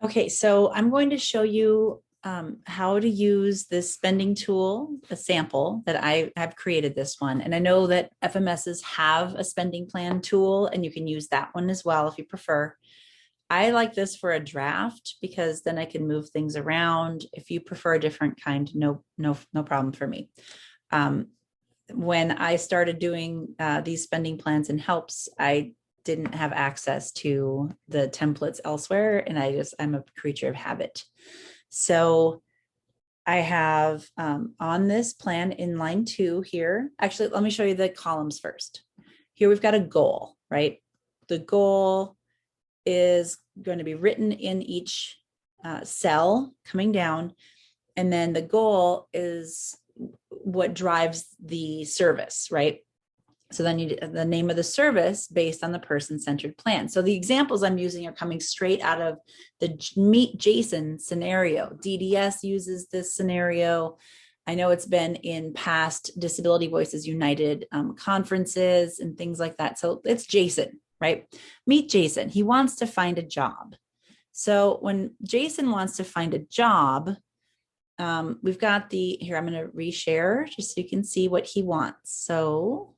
Okay, so I'm going to show you how to use this spending tool, a sample that I have created this one. And I know that FMSs have a spending plan tool, and you can use that one as well if you prefer. I like this for a draft because then I can move things around. If you prefer a different kind, no problem for me. Um, when I started doing these spending plans and helps, I didn't have access to the templates elsewhere, and I'm a creature of habit. So I have on this plan in line 2 here. Actually, let me show you the columns first. Here we've got a goal, right? The goal is going to be written in each cell coming down. And then the goal is what drives the service, right? So then you the name of the service based on the person-centered plan. So the examples I'm using are coming straight out of the Meet Jason scenario. DDS uses this scenario. I know it's been in past Disability Voices United conferences and things like that. So it's Jason, right? Meet Jason. He wants to find a job. So when Jason wants to find a job, we've got here, I'm going to reshare just so you can see what he wants. So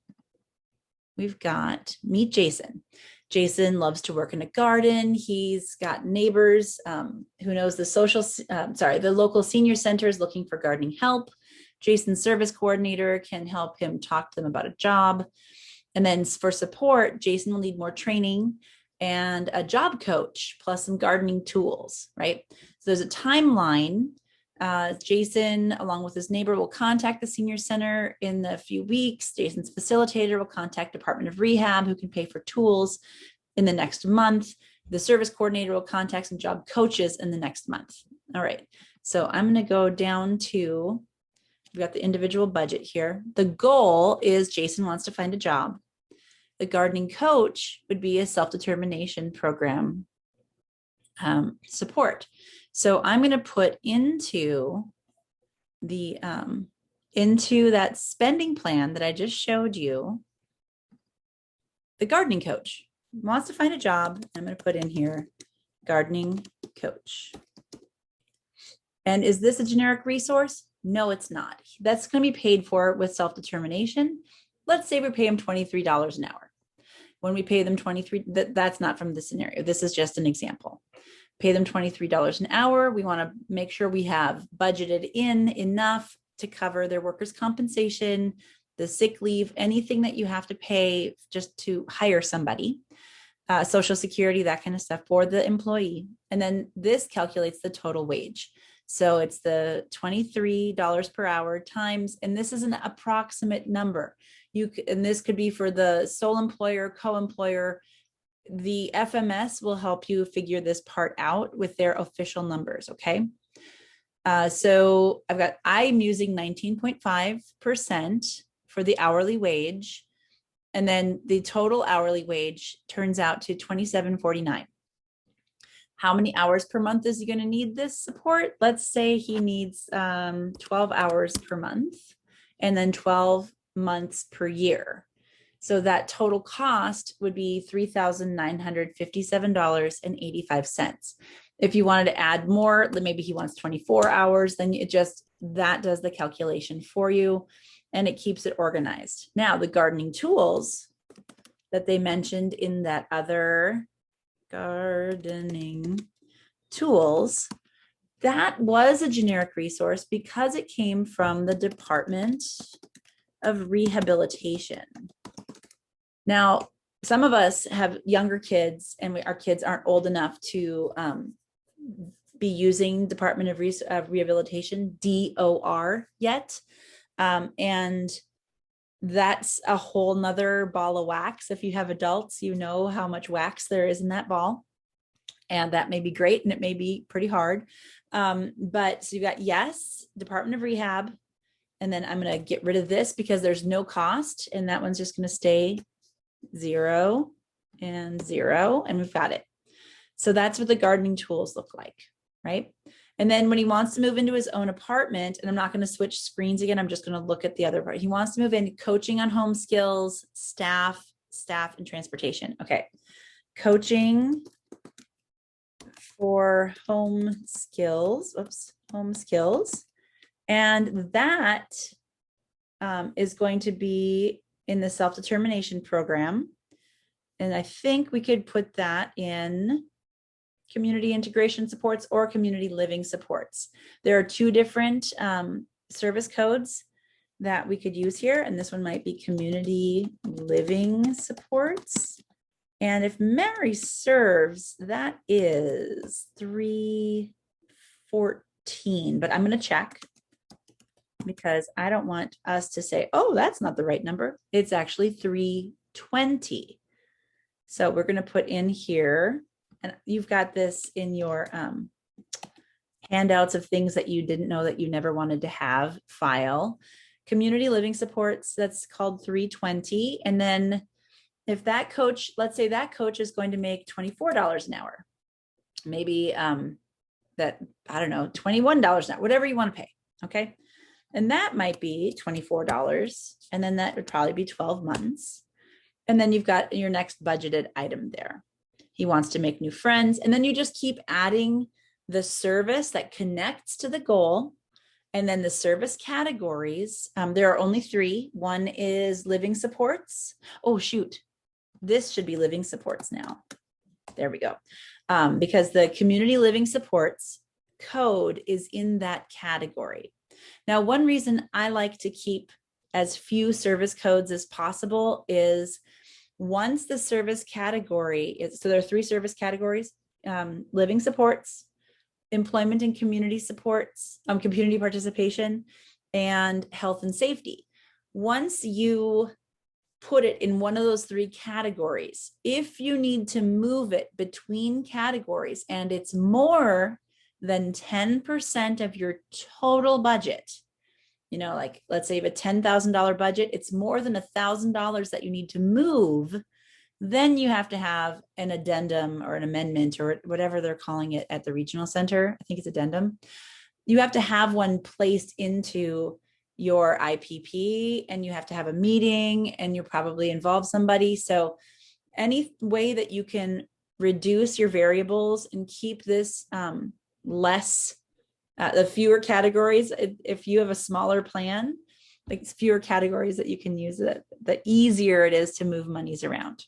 we've got Meet Jason. Jason loves to work in a garden. He's got neighbors who knows the local senior center is looking for gardening help. Jason's service coordinator can help him talk to them about a job. And then for support, Jason will need more training and a job coach plus some gardening tools, right? So there's a timeline. Jason, along with his neighbor, will contact the senior center in a few weeks. Jason's facilitator will contact Department of Rehab, who can pay for tools in the next month. The service coordinator will contact some job coaches in the next month. All right, so I'm going to go down to, we've got the individual budget here. The goal is Jason wants to find a job. The gardening coach would be a self-determination program support. So I'm going to put into that spending plan that I just showed you, the gardening coach wants to find a job. I'm going to put in here gardening coach. And is this a generic resource? No, it's not. That's going to be paid for with self-determination. Let's say we pay him $23 an hour. When we pay them $23, that's not from the scenario. This is just an example. Pay them $23 an hour. We want to make sure we have budgeted in enough to cover their workers' compensation, the sick leave, anything that you have to pay just to hire somebody, Social Security, that kind of stuff for the employee. And then this calculates the total wage. So it's the $23 per hour times, and this is an approximate number. And this could be for the sole employer, co-employer. The FMS will help you figure this part out with their official numbers, okay? So I'm using 19.5% for the hourly wage, and then the total hourly wage turns out to $27.49. How many hours per month is he going to need this support? Let's say he needs 12 hours per month and then 12 months per year. So that total cost would be $3,957.85. If you wanted to add more, maybe he wants 24 hours, then that does the calculation for you and it keeps it organized. Now, the gardening tools that they mentioned in that other gardening tools, that was a generic resource because it came from the Department of Rehabilitation. Now, some of us have younger kids and our kids aren't old enough to be using Department of Rehabilitation, DOR, yet. And that's a whole nother ball of wax. If you have adults, you know how much wax there is in that ball. And that may be great and it may be pretty hard. But so you got, yes, Department of Rehab. And then I'm going to get rid of this because there's no cost. And that one's just going to stay 0 and 0. And we've got it. So that's what the gardening tools look like, right? And then when he wants to move into his own apartment, and I'm not going to switch screens again, I'm just going to look at the other part. He wants to move in coaching on home skills, staff and transportation. Okay. Coaching for home skills. Oops, home skills. And that is going to be in the self-determination program. And I think we could put that in community integration supports or community living supports. There are two different service codes that we could use here. And this one might be community living supports. And if memory serves, that is 314, but I'm going to check because I don't want us to say, oh, that's not the right number. It's actually 320. So we're going to put in here, and you've got this in your handouts of things that you didn't know that you never wanted to have file. Community living supports, that's called 320. And then if that coach, let's say that coach is going to make $24 an hour, maybe that, I don't know, $21 an hour, whatever you want to pay. Okay. And that might be $24. And then that would probably be 12 months. And then you've got your next budgeted item there. He wants to make new friends. And then you just keep adding the service that connects to the goal. And then the service categories, there are only 3. One is living supports. Oh, shoot. This should be living supports now. There we go. Because the community living supports code is in that category. Now, one reason I like to keep as few service codes as possible is once the service category is, so there are 3 service categories, living supports, employment and community supports, community participation, and health and safety. Once you put it in one of those 3 categories, if you need to move it between categories and it's more than 10% of your total budget, you know, like let's say you have a $10,000 budget, it's more than $1,000 that you need to move, then you have to have an addendum or an amendment or whatever they're calling it at the regional center. I think it's addendum. You have to have one placed into your IPP, and you have to have a meeting, and you probably involve somebody. So any way that you can reduce your variables and keep this less, the fewer categories, if you have a smaller plan, like fewer categories that you can use, it, the easier it is to move monies around.